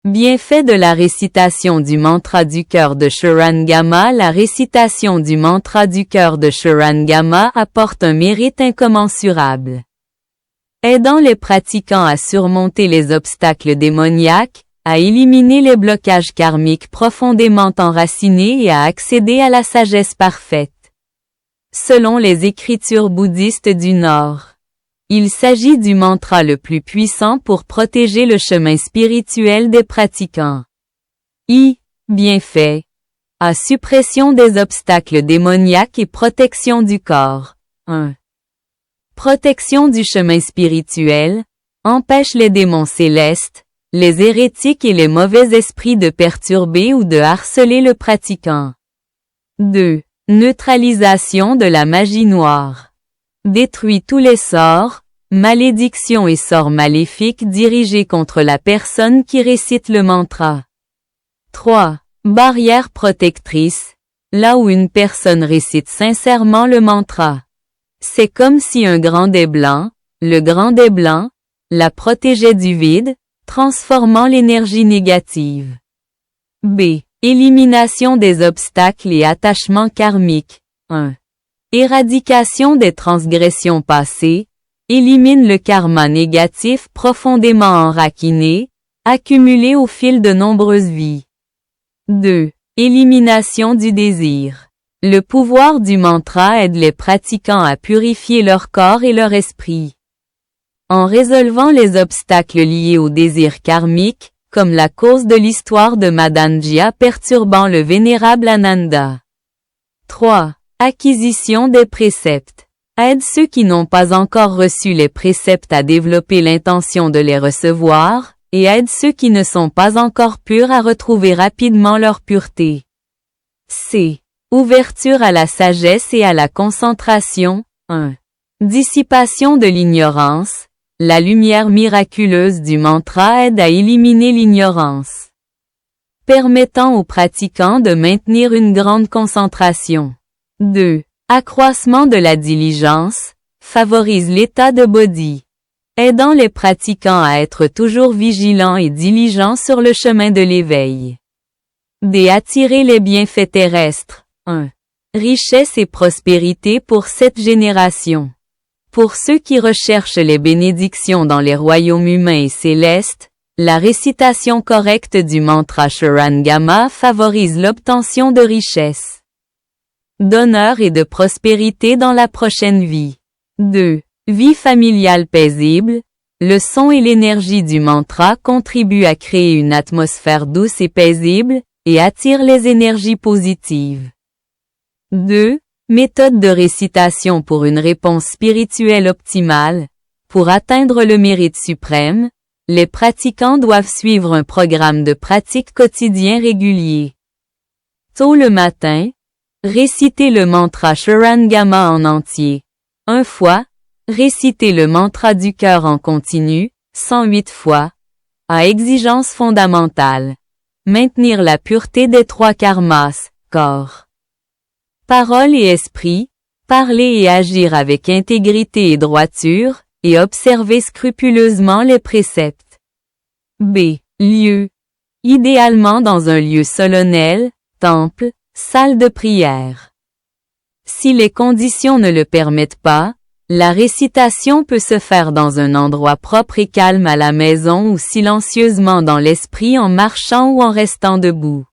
Bienfait de la récitation du mantra du cœur de Shurangama. La récitation du mantra du cœur de Shurangama apporte un mérite incommensurable. Aidant les pratiquants à surmonter les obstacles démoniaques, à éliminer les blocages karmiques profondément enracinés et à accéder à la sagesse parfaite. Selon les écritures bouddhistes du Nord, il s'agit du mantra le plus puissant pour protéger le chemin spirituel des pratiquants. Bienfait. A. Suppression des obstacles démoniaques et protection du corps. 1. Protection du chemin spirituel, empêche les démons célestes, les hérétiques et les mauvais esprits de perturber ou de harceler le pratiquant. 2. Neutralisation de la magie noire. Détruit tous les sorts, malédictions et sorts maléfiques dirigés contre la personne qui récite le mantra. 3. Barrière protectrice. Là où une personne récite sincèrement le mantra, c'est comme si un grand dé blanc, le grand dé blanc, la protégeait du vide, transformant l'énergie négative. B. Élimination des obstacles et attachements karmiques. 1. Éradication des transgressions passées, élimine le karma négatif profondément enraciné, accumulé au fil de nombreuses vies. 2. Élimination du désir. Le pouvoir du mantra aide les pratiquants à purifier leur corps et leur esprit. En résolvant les obstacles liés au désir karmique, comme la cause de l'histoire de Madanjia perturbant le vénérable Ananda. 3. Acquisition des préceptes. Aide ceux qui n'ont pas encore reçu les préceptes à développer l'intention de les recevoir, et aide ceux qui ne sont pas encore purs à retrouver rapidement leur pureté. C. Ouverture à la sagesse et à la concentration. 1. Dissipation de l'ignorance. La lumière miraculeuse du mantra aide à éliminer l'ignorance, permettant aux pratiquants de maintenir une grande concentration. 2. Accroissement de la diligence, favorise l'état de bodhi, aidant les pratiquants à être toujours vigilants et diligents sur le chemin de l'éveil. D. Attirer les bienfaits terrestres. 1. Richesse et prospérité pour cette génération. Pour ceux qui recherchent les bénédictions dans les royaumes humains et célestes, la récitation correcte du mantra Shurangama favorise l'obtention de richesses, d'honneur et de prospérité dans la prochaine vie. 2. Vie familiale paisible. Le son et l'énergie du mantra contribuent à créer une atmosphère douce et paisible, et attirent les énergies positives. 2. Méthode de récitation pour une réponse spirituelle optimale. Pour atteindre le mérite suprême, les pratiquants doivent suivre un programme de pratique quotidien régulier. Tôt le matin, réciter le mantra Shurangama en entier. 1 fois, réciter le mantra du cœur en continu, 108 fois. À exigence fondamentale. Maintenir la pureté des 3 karmas, corps, parole et esprit, parler et agir avec intégrité et droiture, et observer scrupuleusement les préceptes. B. Lieu. Idéalement dans un lieu solennel, temple, salle de prière. Si les conditions ne le permettent pas, la récitation peut se faire dans un endroit propre et calme à la maison ou silencieusement dans l'esprit en marchant ou en restant debout.